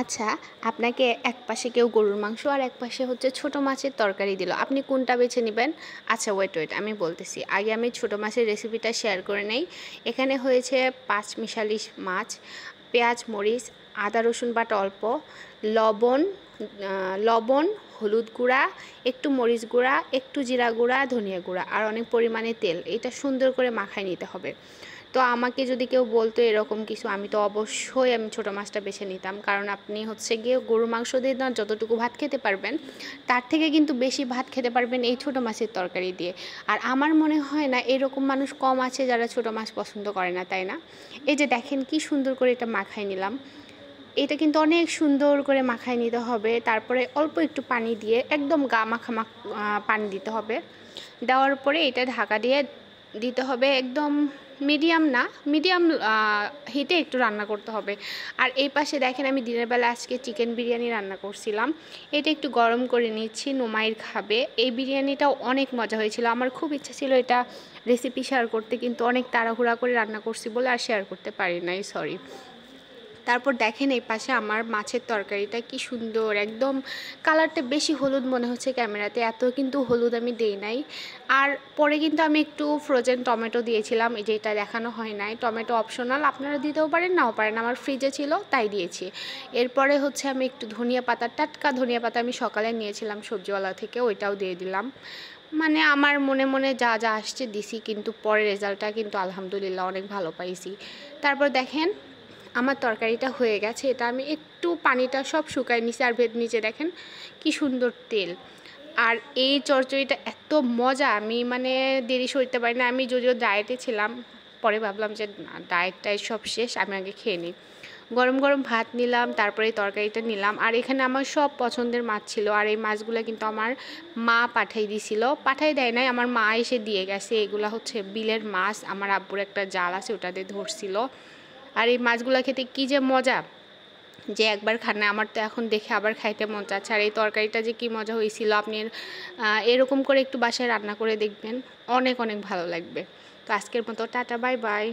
আচ্ছা, আপনাকে একপাশে কেউ গরুর মাংস আর একপাশে হচ্ছে ছোট মাছের তরকারি দিল। আপনি কোনটা বেছে নিবেন? আচ্ছা ওয়েট আমি বলতেছি। আগে আমি ছোট মাছের রেসিপিটা শেয়ার করে নেই। এখানে হয়েছে ৫ মিশালি মাছ, পেঁয়াজ, মরিচ, আদা রসুন বাটা অল্প, লবণ, লবণ, হলুদ গুঁড়া, একটু মরিচ গুঁড়া, একটু জিরা গুঁড়া, ধনিয়া গুঁড়া আর অনেক পরিমাণে তেল। এটা সুন্দর করে মাখায় নিতে হবে। তো আমাকে যদি কেউ বলতো এরকম কিছু, আমি তো অবশ্যই ছোটো মাছটা বেছে নিতাম। কারণ আপনি হচ্ছে গিয়ে গরুর মাংস দিয়ে না যতটুকু ভাত খেতে পারবেন, তার থেকে কিন্তু বেশি ভাত খেতে পারবেন এই ছোটো মাছের তরকারি দিয়ে। আর আমার মনে হয় না এরকম মানুষ কম আছে যারা ছোটো মাছ পছন্দ করে না, তাই না? এই যে দেখেন কি সুন্দর করে এটা মাখায় নিলাম। এটা কিন্তু অনেক সুন্দর করে মাখায় নিতে হবে। তারপরে অল্প একটু পানি দিয়ে একদম গা মাখা পানি দিতে হবে। দেওয়ার পরে এটা ঢাকা দিয়ে দিতে হবে, একদম মিডিয়াম হিটে একটু রান্না করতে হবে। আর এই পাশে দেখেন আমি দিনের বেলা আজকে চিকেন বিরিয়ানি রান্না করছিলাম। এটা একটু গরম করে নিচ্ছি, নুমাইর খাবে। এই বিরিয়ানিটাও অনেক মজা হয়েছিল। আমার খুব ইচ্ছা ছিল এটা রেসিপি শেয়ার করতে, কিন্তু অনেক তাড়াহুড়া করে রান্না করছি বলে আর শেয়ার করতে পারি নাই, সরি। তারপর দেখেন এই পাশে আমার মাছের তরকারিটা কি সুন্দর, একদম কালারটা বেশি হলুদ মনে হচ্ছে ক্যামেরাতে, এত কিন্তু হলুদ আমি দেই নাই। আর পরে কিন্তু আমি একটু ফ্রোজেন টমেটো দিয়েছিলাম, যেটা দেখানো হয় নাই। টমেটো অপশনাল, আপনারা দিতেও পারেন নাও পারেন, আমার ফ্রিজে ছিল তাই দিয়েছি। এরপরে হচ্ছে আমি একটু ধনিয়া পাতা, টাটকা ধনিয়া পাতা আমি সকালে নিয়েছিলাম সবজিওয়ালা থেকে, ওইটাও দিয়ে দিলাম। মানে আমার মনে মনে যা যা আসছে দিছি, কিন্তু পরে রেজাল্টটা কিন্তু আলহামদুলিল্লাহ অনেক ভালো পাইছি। তারপর দেখেন আমার তরকারিটা হয়ে গেছে। এটা আমি একটু পানিটা সব শুকাই নিছি, আর নিচে দেখেন কি সুন্দর তেল। আর এই চচ্চড়িটা এত মজা, আমি মানে দেরি সইতে পারি না। আমি যদিও ডায়েটে ছিলাম, পরে ভাবলাম যে ডায়েটটাই সব শেষ, আমি আগে খেয়ে নিই। গরম গরম ভাত নিলাম, তারপরে এই তরকারিটা নিলাম। আর এখানে আমার সব পছন্দের মাছ ছিল। আর এই মাছগুলো কিন্তু আমার মা পাঠাই দিছিল, পাঠাই দেয় নাই, আমার মা এসে দিয়ে গেছে। এগুলা হচ্ছে বিলের মাছ, আমার আব্বুর একটা জাল আছে ওটা দিয়ে ধরছিল। আর এই মাছগুলো খেতে কী যে মজা, যে একবার খান না, আমার তো এখন দেখে আবার খাইতে মন চাচ্ছে। আর এই তরকারিটা যে কী মজা হয়েছিল, আপনি এরকম করে একটু বাসায় রান্না করে দেখবেন, অনেক অনেক ভালো লাগবে। তো আজকের মতো টাটা, বাই বাই।